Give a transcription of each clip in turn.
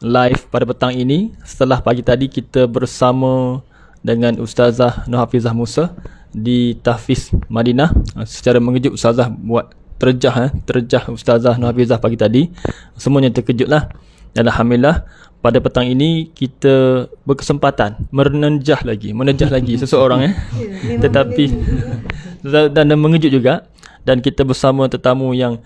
live pada petang ini. Setelah pagi tadi kita bersama dengan Ustazah Nur Hafizah Musa di Tahfiz Madinah. Secara mengejut Ustazah buat terjah Ustazah Nur Hafizah pagi tadi. Semuanya terkejutlah. Dan Alhamdulillah pada petang ini kita berkesempatan menejah lagi seseorang tetapi dan mengejut juga. Dan kita bersama tetamu yang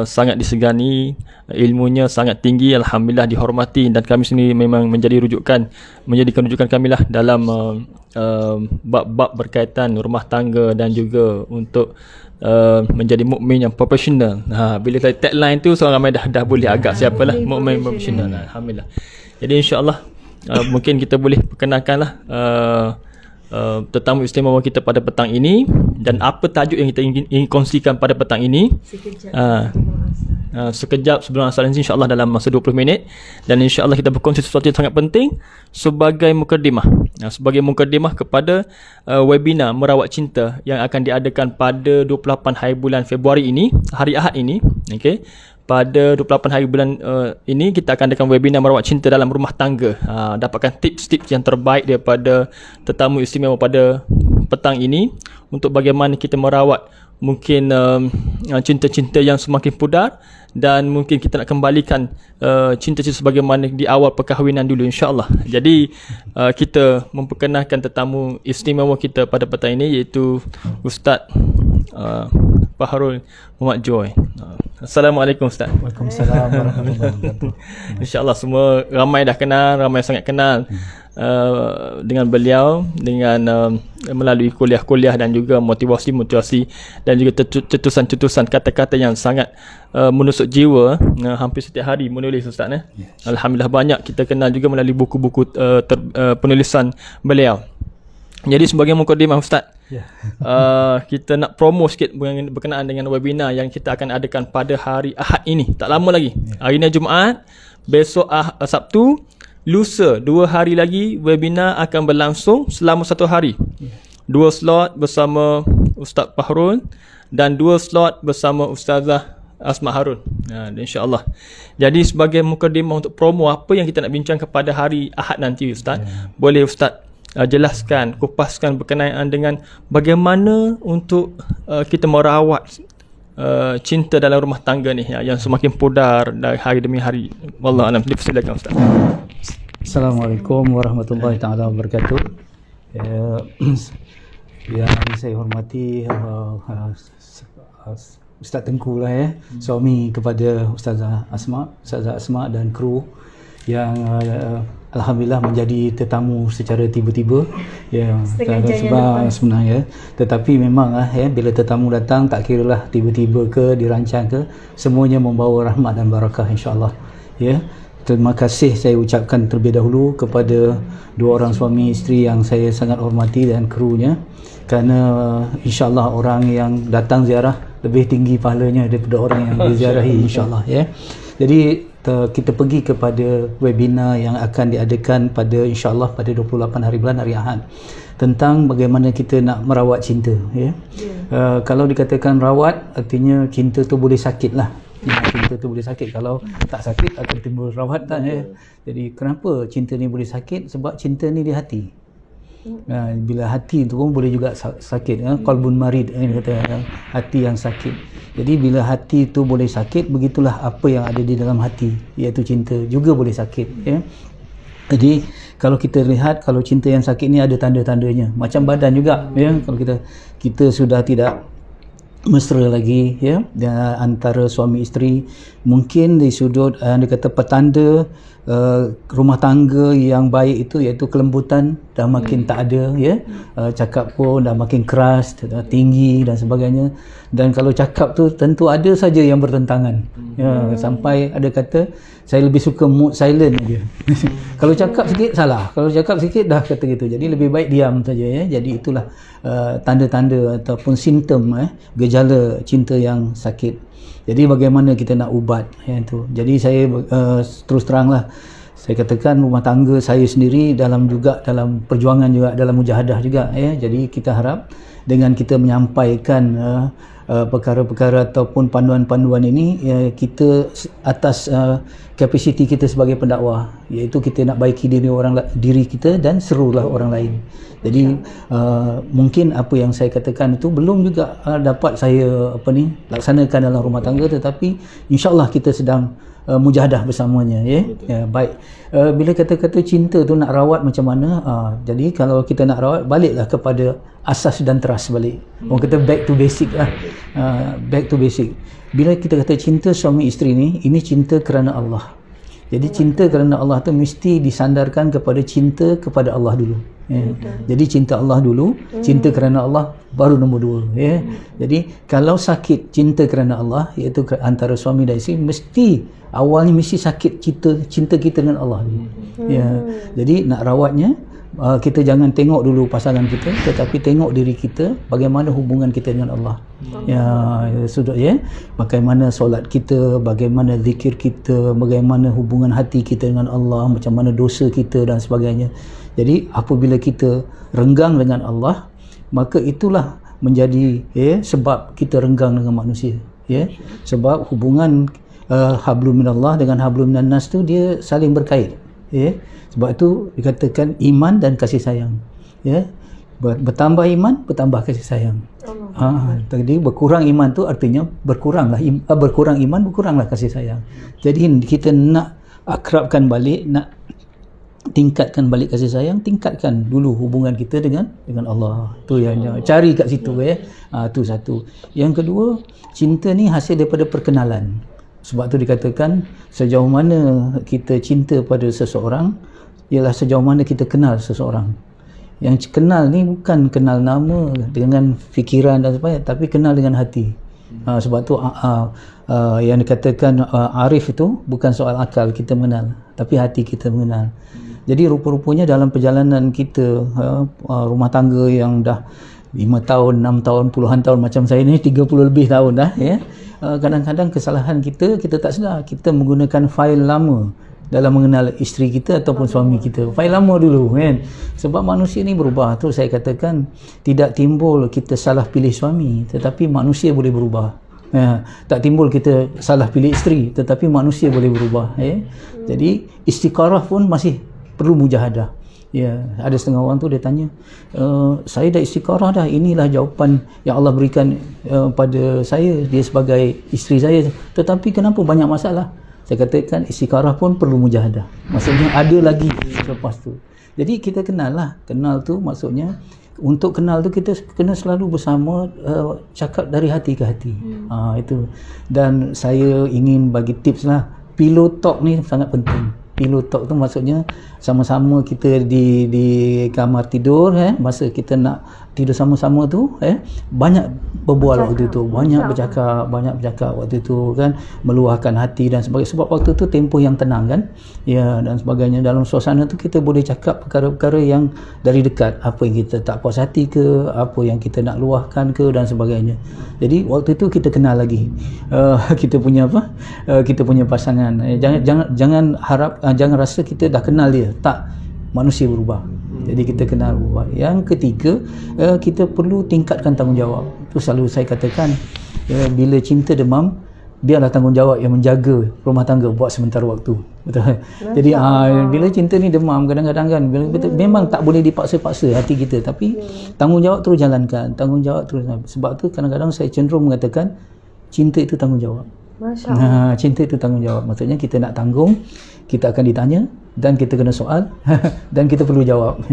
sangat disegani, ilmunya sangat tinggi, Alhamdulillah dihormati, dan kami sendiri memang menjadikan rujukan kami lah dalam bab-bab berkaitan rumah tangga dan juga untuk menjadi mukmin yang profesional. Bila tagline tu seorang ramai dah boleh agak siapalah mukmin profesional. Alhamdulillah. Jadi insya-Allah mungkin kita boleh perkenalkanlah tetamu istimewa kita pada petang ini, dan apa tajuk yang kita ingin kongsikan pada petang ini. Sekejap sebelum asal nanti insya-Allah dalam masa 20 minit, dan insya-Allah kita berkongsi sesuatu yang sangat penting sebagai mukadimah. Sebagai mukadimah kepada webinar Merawat Cinta yang akan diadakan pada 28 hari bulan Februari ini, hari Ahad ini. Okey. Pada 28 hari bulan ini kita akan adakan webinar Merawat Cinta dalam rumah tangga. Dapatkan tips-tips yang terbaik daripada tetamu istimewa pada petang ini untuk bagaimana kita merawat mungkin cinta-cinta yang semakin pudar, dan mungkin kita nak kembalikan cinta-cinta sebagaimana di awal perkahwinan dulu, insya-Allah. Jadi kita memperkenalkan tetamu istimewa kita pada petang ini, iaitu Ustaz Fahrul Muhammad Joy. Assalamualaikum Ustaz. Waalaikumsalam warahmatullahi wabarakatuh. InsyaAllah semua ramai dah kenal, ramai sangat kenal dengan beliau, dengan melalui kuliah-kuliah dan juga motivasi-motivasi dan juga cetusan-cetusan kata-kata yang sangat menusuk jiwa. Hampir setiap hari menulis Ustaz. Alhamdulillah banyak kita kenal juga melalui buku-buku penulisan beliau. Jadi sebagai mukadimah Ustaz, kita nak promo sikit berkenaan dengan webinar yang kita akan adakan pada hari Ahad ini. Tak lama lagi. Hari ini Jumaat, besok Sabtu, lusa 2 hari lagi webinar akan berlangsung selama 1 hari. 2 slot bersama Ustaz Fahrul dan 2 slot bersama Ustazah Asma Harun. InsyaAllah. Jadi sebagai mukadimah untuk promo apa yang kita nak bincang kepada hari Ahad nanti Ustaz, boleh Ustaz jelaskan, kupaskan berkenaan dengan bagaimana untuk kita merawat cinta dalam rumah tangga ni yang semakin pudar dari hari demi hari. Wallahualam. Dipersilakan Ustaz. Assalamualaikum warahmatullahi taala wabarakatuh. Yang saya hormati Ustaz Tengku lah, suami kepada Ustazah Asma dan kru yang alhamdulillah menjadi tetamu secara tiba-tiba sebab sebenarnya, tetapi memang bila tetamu datang tak kiralah tiba-tiba ke dirancang ke, semuanya membawa rahmat dan barakah insya-Allah. Terima kasih saya ucapkan terlebih dahulu kepada 2 orang suami isteri yang saya sangat hormati dan krunya, kerana insya-Allah orang yang datang ziarah lebih tinggi pahalanya daripada orang yang diziarahi insya-Allah. Jadi kita pergi kepada webinar yang akan diadakan pada insya-Allah pada 28 hari bulan, hari Ahad, tentang bagaimana kita nak merawat cinta. Kalau dikatakan rawat, artinya cinta tu boleh sakit lah. Cinta tu boleh sakit. Kalau tak sakit akan timbul rawatan. Jadi kenapa cinta ni boleh sakit? Sebab cinta ni di hati. Bila hati tu pun boleh juga sakit. Qalbun marid, kata hati yang sakit. Jadi bila hati tu boleh sakit, begitulah apa yang ada di dalam hati, iaitu cinta juga boleh sakit. Jadi kalau kita lihat, kalau cinta yang sakit ni ada tanda-tandanya, macam badan juga. Kalau kita sudah tidak mesra lagi antara suami isteri, mungkin di sudut dia kata petanda rumah tangga yang baik itu iaitu kelembutan dah makin tak ada, cakap pun dah makin keras, tinggi dan sebagainya. Dan kalau cakap tu tentu ada saja yang bertentangan, sampai ada kata saya lebih suka mood silent aja. Kalau cakap sikit salah, kalau cakap sikit dah kata gitu. Jadi lebih baik diam saja. Jadi itulah tanda-tanda ataupun simptom gejala cinta yang sakit. Jadi bagaimana kita nak ubat itu. Jadi saya terus teranglah, saya katakan rumah tangga saya sendiri dalam perjuangan juga, dalam mujahadah juga. Jadi kita harap dengan kita menyampaikan perkara-perkara ataupun panduan-panduan ini kita atas kapasiti kita sebagai pendakwah, iaitu kita nak baiki diri kita dan serulah orang lain. Jadi mungkin apa yang saya katakan itu belum juga dapat saya laksanakan dalam rumah tangga, tetapi insya-Allah kita sedang mujahadah bersamanya, ya. Baik. Bila kata-kata cinta tu nak rawat macam mana? Jadi kalau kita nak rawat, baliklah kepada asas dan trust balik. Orang kata back to basic lah. Back to basic. Bila kita kata cinta suami isteri ni, ini cinta kerana Allah. Jadi cinta kerana Allah tu mesti disandarkan kepada cinta kepada Allah dulu. Jadi cinta Allah dulu, cinta kerana Allah baru nombor 2, ya. Jadi kalau sakit cinta kerana Allah, iaitu antara suami dan isteri, mesti awalnya mesti sakit cinta kita dengan Allah dulu. Ya. Jadi nak rawatnya, kita jangan tengok dulu pasangan kita, tetapi tengok diri kita, bagaimana hubungan kita dengan Allah. Ya, sudah, ya. Bagaimana solat kita, bagaimana zikir kita, bagaimana hubungan hati kita dengan Allah, macam mana dosa kita dan sebagainya. Jadi apabila kita renggang dengan Allah, maka itulah menjadi sebab kita renggang dengan manusia, ya. Sebab hubungan hablum minallah dengan hablum minan nas tu dia saling berkait, ya. Sebab itu dikatakan iman dan kasih sayang, ya. Bertambah iman, bertambah kasih sayang. Tadi berkurang iman tu artinya berkurang iman, berkuranglah kasih sayang. Jadi kita nak akrabkan balik, nak tingkatkan balik kasih sayang, tingkatkan dulu hubungan kita dengan Allah. Tu yang cari kat situ, tu satu. Yang kedua, cinta ni hasil daripada perkenalan. Sebab tu dikatakan sejauh mana kita cinta pada seseorang ialah sejauh mana kita kenal seseorang. Yang kenal ni bukan kenal nama dengan fikiran dan sebagainya, tapi kenal dengan hati. Sebab tu yang dikatakan arif itu bukan soal akal kita mengenal, tapi hati kita mengenal. Jadi rupa-rupanya dalam perjalanan kita rumah tangga yang dah 5 tahun, 6 tahun, puluhan tahun macam saya ni 30 lebih tahun dah, ya. Kadang-kadang kesalahan kita tak sedar, kita menggunakan fail lama dalam mengenal isteri kita ataupun suami kita. Fail lama dulu, kan. Sebab manusia ni berubah. Tu saya katakan tidak timbul kita salah pilih suami, tetapi manusia boleh berubah. Tak timbul kita salah pilih isteri, tetapi manusia boleh berubah, ya. Jadi istiqarah pun masih perlu mujahadah. Ya, ada setengah orang tu dia tanya, saya dah istiqarah dah, inilah jawapan yang Allah berikan pada saya, dia sebagai isteri saya, tetapi kenapa banyak masalah? Saya katakan istiqarah pun perlu mujahadah. Maksudnya ada lagi selepas tu. Jadi kita kenal tu maksudnya untuk kenal tu kita kena selalu bersama, cakap dari hati ke hati. Itu. Dan saya ingin bagi tips lah, pillow talk ni sangat penting. Pillow talk tu maksudnya sama-sama kita di kamar tidur, masa kita nak tidur sama-sama tu, banyak berbual waktu tu, banyak bercakap waktu tu, kan, meluahkan hati dan sebagainya. Sebab waktu tu tempoh yang tenang, kan, ya, dan sebagainya. Dalam suasana tu kita boleh cakap perkara-perkara yang dari dekat, apa yang kita tak puas hati ke, apa yang kita nak luahkan ke dan sebagainya. Jadi waktu tu kita kenal lagi kita punya kita punya pasangan. Jangan harap, jangan rasa kita dah kenal dia. Tak, manusia berubah. Jadi kita kenal berubah. Yang ketiga, kita perlu tingkatkan tanggungjawab. Itu selalu saya katakan, bila cinta demam, biarlah tanggungjawab yang menjaga rumah tangga buat sementara waktu. Betul. Jadi bila cinta ni demam, kadang-kadang kan memang tak boleh dipaksa-paksa hati kita, tapi tanggungjawab terus jalankan, tanggungjawab terus. Sebab tu kadang-kadang saya cenderung mengatakan cinta itu tanggungjawab. Cinta itu tanggungjawab. Maksudnya kita nak tanggung, kita akan ditanya dan kita kena soal dan kita perlu jawab.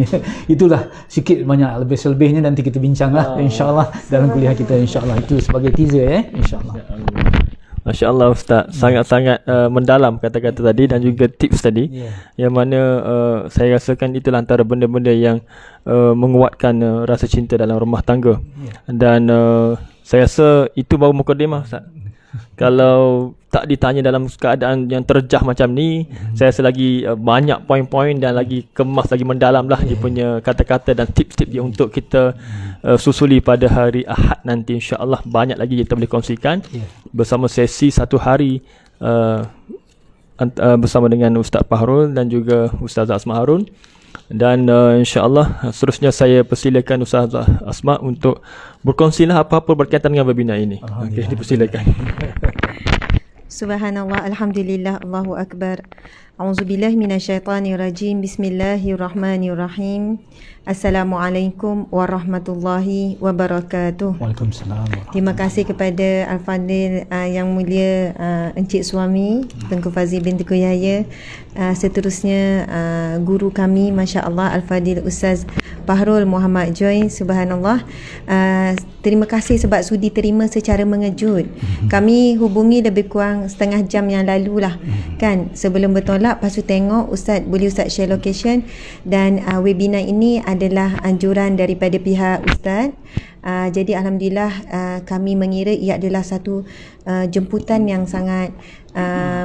Itulah sikit banyak, lebih-selebihnya nanti kita bincanglah insya-Allah dalam kuliah kita, insya-Allah. Itu sebagai teaser, insya-Allah. Masya-Allah Ustaz, sangat-sangat mendalam kata-kata tadi dan juga tips tadi, yang mana saya rasakan itulah antara benda-benda yang menguatkan rasa cinta dalam rumah tangga. Dan saya rasa itu baru mukadimah, Ustaz. Kalau tak ditanya dalam keadaan yang terjah macam ni, saya rasa lagi banyak poin-poin dan lagi kemas, lagi mendalam lah dia punya kata-kata dan tips-tips dia untuk kita susuli pada hari Ahad nanti, insya-Allah. Banyak lagi kita boleh kongsikan bersama sesi 1 hari bersama dengan Ustaz Fahrul dan juga Ustazah Asma Harun. Dan insya-Allah seterusnya saya persilakan Ustazah Asma untuk berkongsilah apa-apa berkaitan dengan webinar ini. Okey, dipersilakan. Subhanallah, alhamdulillah, Allahu akbar. A'udzubillahi minasyaitonirrajim. Bismillahirrahmanirrahim. Assalamualaikum warahmatullahi wabarakatuh. Waalaikumsalam. Terima kasih kepada Al-Fadil Yang Mulia Encik Suami Tengku Fazil bin Tengku Yahya, seterusnya guru kami Masya-Allah Al-Fadil Ustaz Fahrul Muhammad Joy. Subhanallah, terima kasih sebab sudi terima secara mengejut. Kami hubungi lebih kurang setengah jam yang lalu lah kan, sebelum bertolak. Lepas tu tengok Ustaz, boleh Ustaz share location, dan webinar ini adalah anjuran daripada pihak Ustaz. Jadi Alhamdulillah, kami mengira ia adalah satu jemputan yang sangat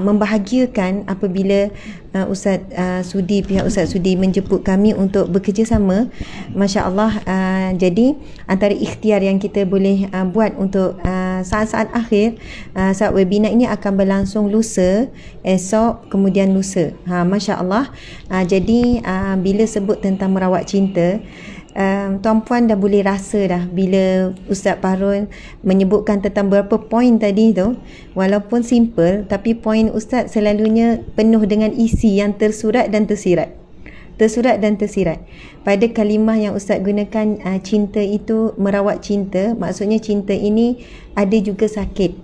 membahagiakan apabila pihak Ustaz Sudi menjemput kami untuk bekerjasama. Masya Allah. Jadi antara ikhtiar yang kita boleh buat untuk saat-saat akhir, saat webinar ini akan berlangsung lusa, esok, kemudian lusa. Masya Allah. Jadi bila sebut tentang merawat cinta, tuan-puan dah boleh rasa dah bila Ustaz Fahrul menyebutkan tentang beberapa poin tadi tu. Walaupun simple, tapi poin Ustaz selalunya penuh dengan isi yang tersurat dan tersirat. Pada kalimah yang Ustaz gunakan, cinta itu, merawat cinta, maksudnya cinta ini ada juga sakit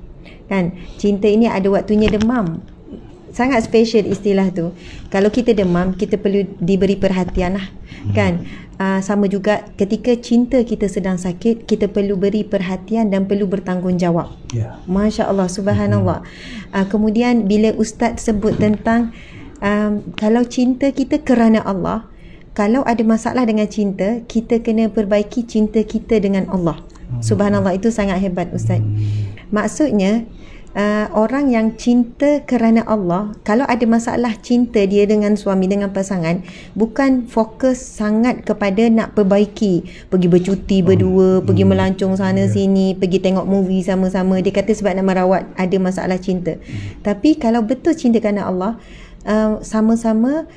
kan. Cinta ini ada waktunya demam. Sangat special istilah tu. Kalau kita demam, kita perlu diberi perhatian lah kan. Sama juga ketika cinta kita sedang sakit, kita perlu beri perhatian dan perlu bertanggungjawab. Masya Allah, subhanallah. Kemudian bila Ustaz sebut tentang kalau cinta kita kerana Allah, kalau ada masalah dengan cinta, kita kena perbaiki cinta kita dengan Allah. Subhanallah, itu sangat hebat Ustaz. Maksudnya orang yang cinta kerana Allah, kalau ada masalah cinta dia dengan suami, dengan pasangan, bukan fokus sangat kepada nak perbaiki, pergi bercuti berdua, pergi melancong sana sini, pergi tengok movie sama-sama. Dia kata sebab nak merawat ada masalah cinta. Tapi kalau betul cinta kerana Allah, sama-sama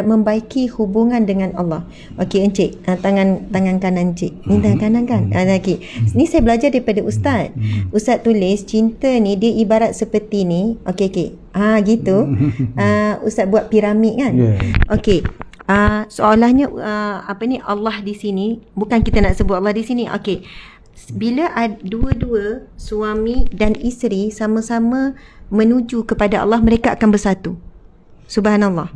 membaiki hubungan dengan Allah. Okey Encik, tangan kanan Encik. Ni tangan kanan kan? Okey. Ni saya belajar daripada Ustaz. Ustaz tulis cinta ni dia ibarat seperti ni. Okey. Gitu. Ustaz buat piramid kan? Okey. Soalannya Allah di sini, bukan kita nak sebut Allah di sini. Okey. Bila dua-dua suami dan isteri sama-sama menuju kepada Allah, mereka akan bersatu. Subhanallah.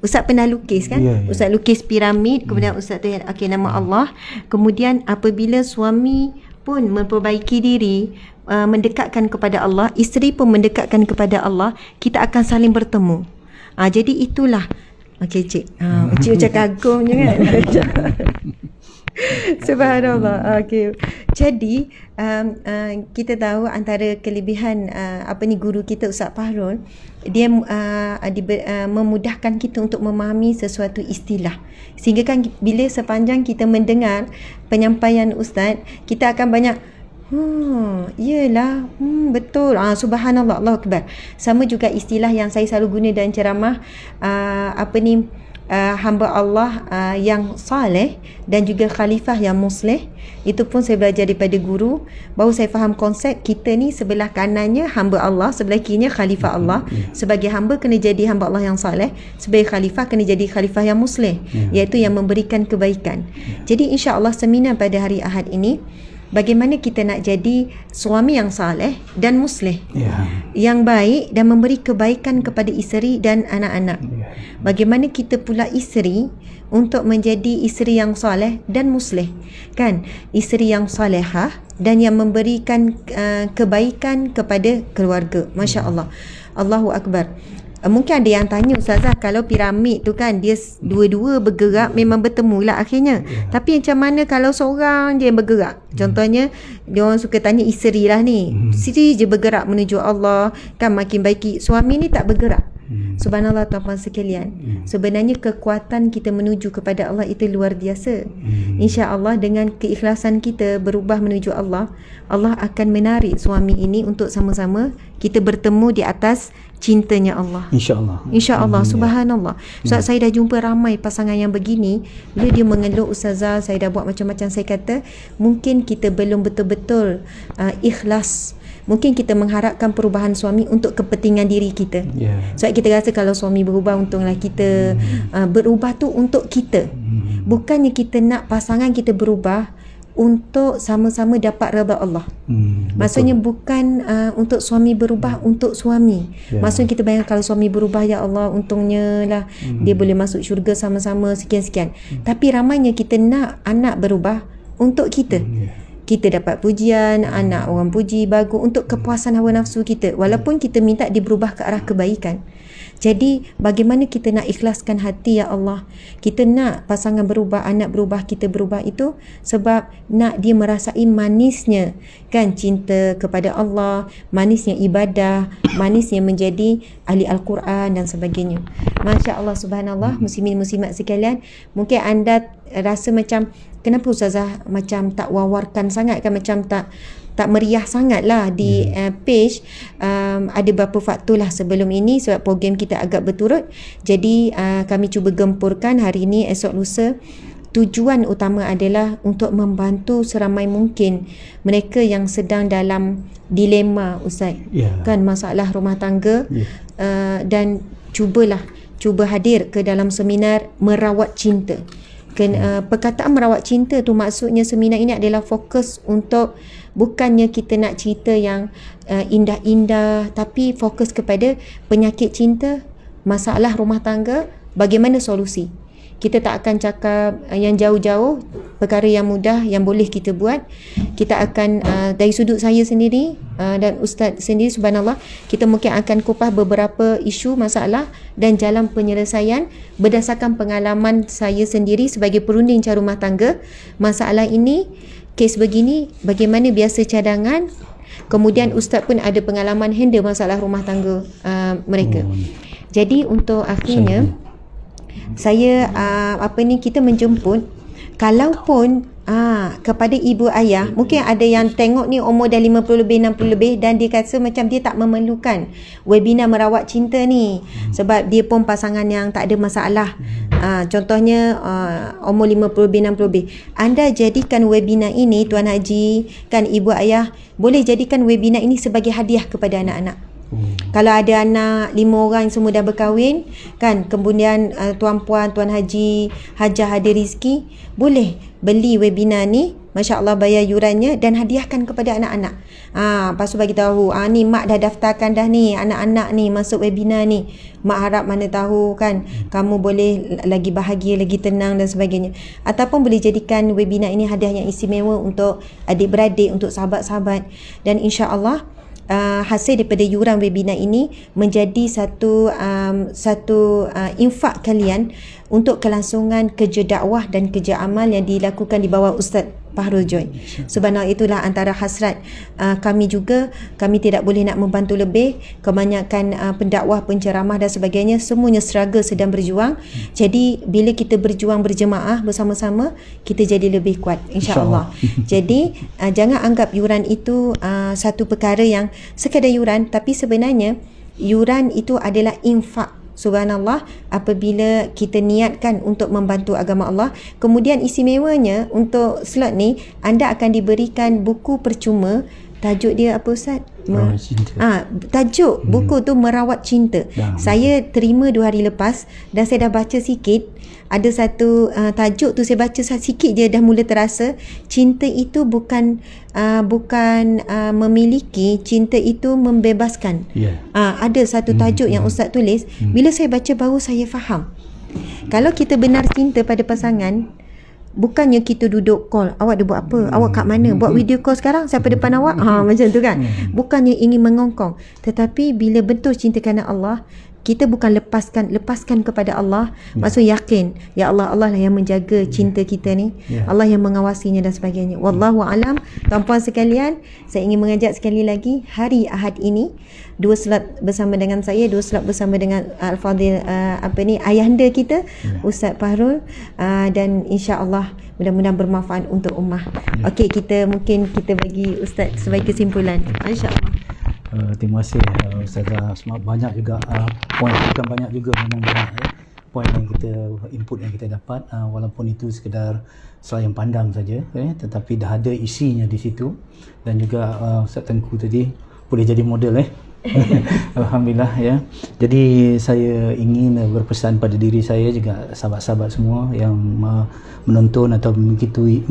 Ustaz pernah lukis kan? Ustaz lukis piramid, kemudian Ustaz tu nama Allah. Kemudian apabila suami pun memperbaiki diri, mendekatkan kepada Allah, isteri pun mendekatkan kepada Allah, kita akan saling bertemu. Jadi itulah. Okey Cik. Cik macam kagum je kan? Subhanallah. Okey. Jadi kita tahu antara kelebihan guru kita Ustaz Fahrul, dia memudahkan kita untuk memahami sesuatu istilah, sehingga kan bila sepanjang kita mendengar penyampaian Ustaz, kita akan banyak yelah, betul. Subhanallah, Allahu Akbar. Sama juga istilah yang saya selalu guna dalam ceramah, hamba Allah yang saleh dan juga khalifah yang muslih. Itu pun saya belajar daripada guru, baru saya faham konsep kita ni sebelah kanannya hamba Allah, sebelah kirinya khalifah Allah. Sebagai hamba kena jadi hamba Allah yang saleh, sebagai khalifah kena jadi khalifah yang muslih, iaitu yang memberikan kebaikan. Jadi insya-Allah seminar pada hari Ahad ini, bagaimana kita nak jadi suami yang saleh dan muslih, yang baik dan memberi kebaikan kepada isteri dan anak-anak. Bagaimana kita pula isteri untuk menjadi isteri yang saleh dan muslih, kan? Isteri yang salehah dan yang memberikan kebaikan kepada keluarga. Masya Allah. Allahu Akbar. Mungkin ada yang tanya, Ustazah, kalau piramid tu kan dia dua-dua bergerak, memang bertemu lah akhirnya. Tapi macam mana kalau seorang je yang bergerak? Contohnya, dia orang suka tanya isteri lah ni. Isteri je bergerak menuju Allah, kan makin baiki. Suami ni tak bergerak. Subhanallah tuan-tuan sekalian. Sebenarnya kekuatan kita menuju kepada Allah itu luar biasa. InsyaAllah dengan keikhlasan kita berubah menuju Allah, Allah akan menarik suami ini untuk sama-sama kita bertemu di atas cintanya Allah. InsyaAllah. InsyaAllah, subhanallah. Ustaz, saya dah jumpa ramai pasangan yang begini, bila dia mengeluh, ustazah saya dah buat macam-macam, saya kata mungkin kita belum betul-betul ikhlas. Mungkin kita mengharapkan perubahan suami untuk kepentingan diri kita. Sebab kita rasa kalau suami berubah, untunglah kita. Berubah tu untuk kita. Bukannya kita nak pasangan kita berubah untuk sama-sama dapat redha Allah. Maksudnya bukan untuk suami berubah untuk suami. Maksudnya kita bayangkan kalau suami berubah, ya Allah untungnya lah dia boleh masuk syurga sama-sama sekian-sekian. Tapi ramainya kita nak anak berubah untuk kita. Kita dapat pujian, anak orang puji, bagus untuk kepuasan hawa nafsu kita. Walaupun kita minta dia berubah ke arah kebaikan. Jadi bagaimana kita nak ikhlaskan hati, ya Allah. Kita nak pasangan berubah, anak berubah, kita berubah itu sebab nak dia merasai manisnya kan cinta kepada Allah, manisnya ibadah, manisnya menjadi ahli Al-Quran dan sebagainya. Masya Allah, subhanallah. Muslimin muslimat sekalian, mungkin anda rasa macam kenapa ustazah macam tak wawarkan sangat kan, macam tak meriah sangat lah di page. Ada beberapa faktor lah sebelum ini sebab program kita agak berturut. Jadi kami cuba gempurkan hari ini, esok lusa. Tujuan utama adalah untuk membantu seramai mungkin mereka yang sedang dalam dilema, Ustaz. Kan masalah rumah tangga. Dan cuba hadir ke dalam seminar merawat cinta. Perkataan merawat cinta tu maksudnya seminar ini adalah fokus untuk bukannya kita nak cerita yang indah-indah, tapi fokus kepada penyakit cinta, masalah rumah tangga, bagaimana solusi. Kita tak akan cakap yang jauh-jauh, perkara yang mudah yang boleh kita buat. Kita akan dari sudut saya sendiri dan Ustaz sendiri, subhanallah, kita mungkin akan kupas beberapa isu masalah dan jalan penyelesaian berdasarkan pengalaman saya sendiri sebagai perunding cara rumah tangga. Masalah ini, kes begini, bagaimana biasa cadangan. Kemudian Ustaz pun ada pengalaman handle masalah rumah tangga mereka. Jadi untuk akhirnya saya kita menjemput, kalaupun kepada ibu ayah, mungkin ada yang tengok ni umur dah 50 lebih, 60 lebih dan dia rasa macam dia tak memerlukan webinar merawat cinta ni sebab dia pun pasangan yang tak ada masalah. Contohnya umur 50 lebih, 60 lebih. Anda jadikan webinar ini, Tuan Haji, kan ibu ayah, boleh jadikan webinar ini sebagai hadiah kepada anak-anak. Kalau ada anak 5 orang semua dah berkahwin kan, kemudian tuan puan, tuan haji, hajah ada rezeki, boleh beli webinar ni, masya-Allah, bayar yurannya dan hadiahkan kepada anak-anak. Lepas tu bagi tahu, ni mak dah daftarkan dah ni anak-anak ni masuk webinar ni. Mak harap mana tahu kan kamu boleh lagi bahagia, lagi tenang dan sebagainya. Ataupun boleh jadikan webinar ini hadiah yang istimewa untuk adik-beradik, untuk sahabat-sahabat, dan insya-Allah hasil daripada yuran webinar ini menjadi satu infak kalian untuk kelangsungan kerja dakwah dan kerja amal yang dilakukan di bawah Ustaz Fahrul Joy. Subhanallah, itulah antara hasrat kami juga. Kami tidak boleh nak membantu lebih. Kebanyakan pendakwah, penceramah dan sebagainya semuanya struggle, sedang berjuang. Jadi bila kita berjuang berjemaah bersama-sama, kita jadi lebih kuat, insya-Allah. Jadi jangan anggap yuran itu satu perkara yang sekadar yuran, tapi sebenarnya yuran itu adalah infak. Subhanallah, apabila kita niatkan untuk membantu agama Allah. Kemudian istimewanya untuk slot ni, anda akan diberikan buku percuma. Tajuk dia apa Ustaz? Tajuk buku tu Merawat Cinta. Saya terima 2 hari lepas dan saya dah baca sikit. Ada satu tajuk tu saya baca sikit je dah mula terasa cinta itu bukan memiliki, cinta itu membebaskan. Ada satu tajuk yang Ustaz tulis. Bila saya baca baru saya faham. Kalau kita benar cinta pada pasangan, bukannya kita duduk call, awak dah buat apa, awak kat mana, buat video call sekarang, siapa depan awak, macam tu kan. Bukannya ingin mengongkong, tetapi bila betul cinta kerana Allah, kita bukan lepaskan kepada Allah. Maksud yakin, ya Allah, Allah lah yang menjaga cinta kita ni, Allah yang mengawasinya dan sebagainya. Wallahu alam. Tuan-puan sekalian, saya ingin mengajak sekali lagi hari Ahad ini 2 slot bersama dengan saya, 2 slot bersama dengan Al-Fadhil ayahanda kita, Ustaz Fahrul, dan insya-Allah mudah-mudahan bermanfaat untuk ummah. Okey, kita bagi Ustaz sebagai kesimpulan, insya-Allah. Terima kasih Ustazah Asma. Banyak juga poin, bukan banyak juga, memang banyak poin yang kita, input yang kita dapat, walaupun itu sekedar selayang pandang saja, tetapi dah ada isinya di situ. Dan juga Ustaz Tengku tadi boleh jadi model Alhamdulillah ya. Jadi saya ingin berpesan pada diri saya juga, sahabat-sahabat semua yang menonton atau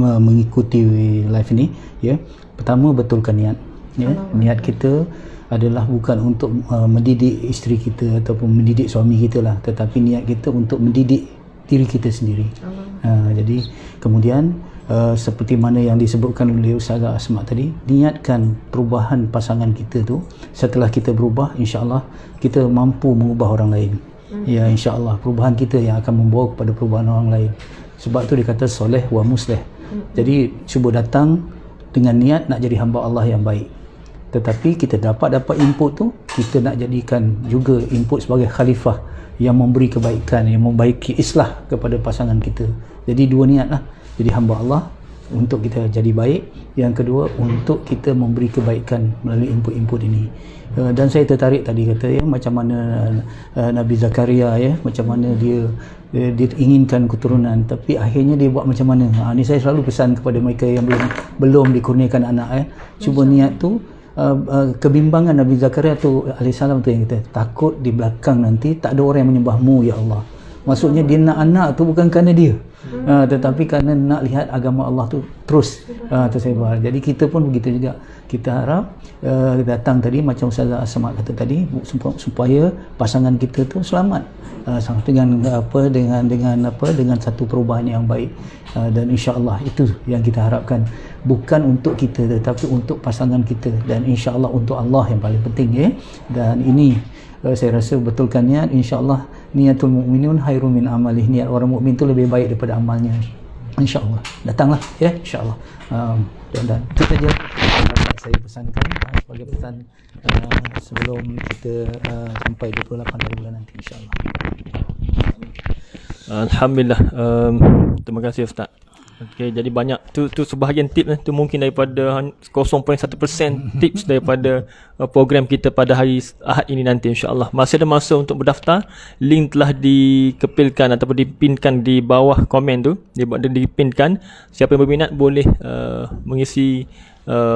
mengikuti live ini ya. Pertama, betulkan niat ya. Niat kita adalah bukan untuk mendidik isteri kita ataupun mendidik suami kita lah, tetapi niat kita untuk mendidik diri kita sendiri. Jadi kemudian seperti mana yang disebutkan oleh Ustazah Asma tadi, niatkan perubahan pasangan kita tu. Setelah kita berubah, insya-Allah kita mampu mengubah orang lain. Ya, insya-Allah perubahan kita yang akan membawa kepada perubahan orang lain. Sebab tu dia kata soleh wa musleh. Jadi cuba datang dengan niat nak jadi hamba Allah yang baik. Tetapi kita dapat input tu, kita nak jadikan juga input sebagai khalifah yang memberi kebaikan, yang membaiki islah kepada pasangan kita. Jadi dua niatlah. Jadi hamba Allah untuk kita jadi baik, yang kedua untuk kita memberi kebaikan melalui input-input ini. Dan saya tertarik tadi kata ya, macam mana Nabi Zakaria ya, macam mana dia inginkan keturunan, tapi akhirnya dia buat macam mana. Ini saya selalu pesan kepada mereka yang belum dikurniakan anak cuba niat tu. Kebimbangan Nabi Zakaria tu alaihissalam tu yang kita takut di belakang nanti tak ada orang yang menyembahmu ya Allah. Maksudnya dia nak anak tu bukan kerana dia, tetapi kerana nak lihat agama Allah tu terus tersebar. Jadi kita pun begitu juga. Kita harap datang tadi macam Ustazah Asma kata tadi, supaya pasangan kita tu selamat dengan satu perubahan yang baik. Dan insya-Allah itu yang kita harapkan, bukan untuk kita tetapi untuk pasangan kita, dan insya-Allah untuk Allah yang paling penting ya. Dan ini saya rasa betulkan niat, insya-Allah niatul mukminun khairum min amalih. Niat orang mukmin tu lebih baik daripada amalnya. Insya-Allah datanglah ya, insya-Allah. Dan itu saja saya pesankan sebagai pesan sebelum kita sampai 28 hari bulan nanti, insya-Allah. Alhamdulillah. Terima kasih Ustaz. Okey, jadi banyak tu sebahagian tips tu mungkin daripada 0.1% tips daripada program kita pada hari Ahad ini nanti, insya-Allah. Masih ada masa untuk berdaftar. Link telah dikepilkan ataupun dipinkan di bawah komen tu. Dipinkan. Siapa yang berminat boleh mengisi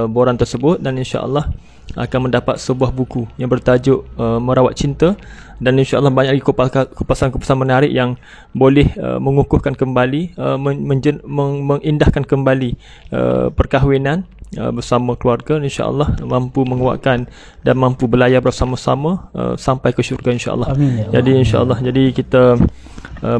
borang tersebut, dan insya-Allah akan mendapat sebuah buku yang bertajuk Merawat Cinta. Dan insya-Allah banyak lagi kupasan-kupasan menarik yang boleh mengukuhkan kembali, mengindahkan kembali perkahwinan bersama keluarga. InsyaAllah mampu menguatkan dan mampu berlayar bersama-sama sampai ke syurga, insyaAllah. Amin, ya. Jadi insyaAllah, jadi kita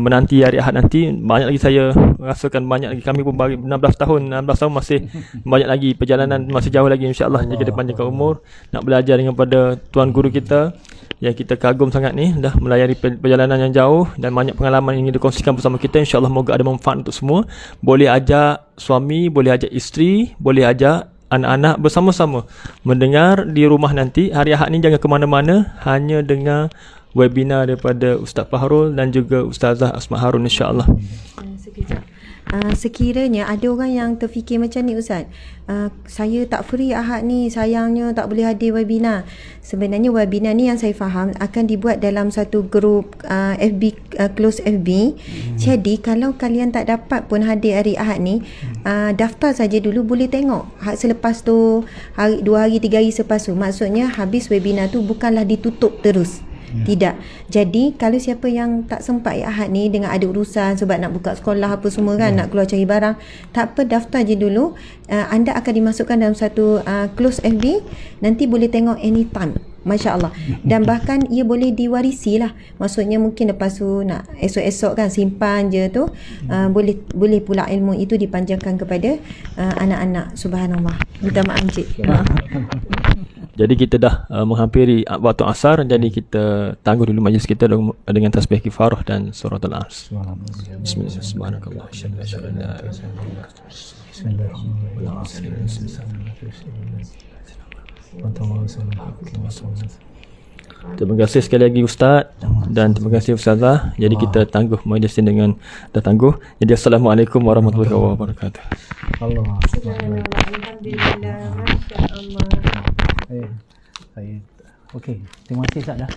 menanti hari Ahad nanti. Banyak lagi, saya rasakan banyak lagi. Kami pun bagi 16 tahun masih banyak lagi perjalanan, masih jauh lagi, insyaAllah. Jika kita panjangkan umur, nak belajar dengan pada Tuan Guru kita yang kita kagum sangat ni, dah melayari perjalanan yang jauh dan banyak pengalaman yang ingin dikongsikan bersama kita. InsyaAllah moga ada manfaat untuk semua. Boleh ajak suami, boleh ajak isteri, boleh ajak anak-anak bersama-sama mendengar di rumah nanti. Hari Ahad ni jangan ke mana-mana, hanya dengar webinar daripada Ustaz Fahrul dan juga Ustazah Asma Harun, insyaAllah. Sekiranya ada orang yang terfikir macam ni, Ustaz, saya tak free Ahad ni, sayangnya tak boleh hadir webinar. Sebenarnya webinar ni yang saya faham akan dibuat dalam satu grup FB, close FB. Jadi kalau kalian tak dapat pun hadir hari Ahad ni, daftar saja dulu, boleh tengok selepas tu, 2 hari 3 hari selepas tu. Maksudnya habis webinar tu bukanlah ditutup terus. Tidak. Jadi kalau siapa yang tak sempat Ahad ni dengan ada urusan sebab nak buka sekolah apa semua kan, nak keluar cari barang, tak apa, daftar je dulu. Anda akan dimasukkan dalam satu close FB. Nanti boleh tengok anytime, Masya Allah. Dan bahkan ia boleh diwarisi lah. Maksudnya mungkin lepas tu nak esok-esok kan, simpan je tu. Boleh pula ilmu itu dipanjangkan kepada anak-anak. Subhanallah. Minta maaf Encik. Jadi kita dah menghampiri waktu asar, jadi kita tangguh dulu majlis kita dengan tasbih kifarah dan suratul As. Bismillahirrahmanirrahim. Terima kasih sekali lagi Ustaz dan terima kasih Ustazah. Jadi kita tangguh majlis ini dengan dah tangguh. Jadi assalamualaikum warahmatullahi wabarakatuh. Alhamdulillah. Masya Allah. Saya okey, terima kasih Ustaz dah.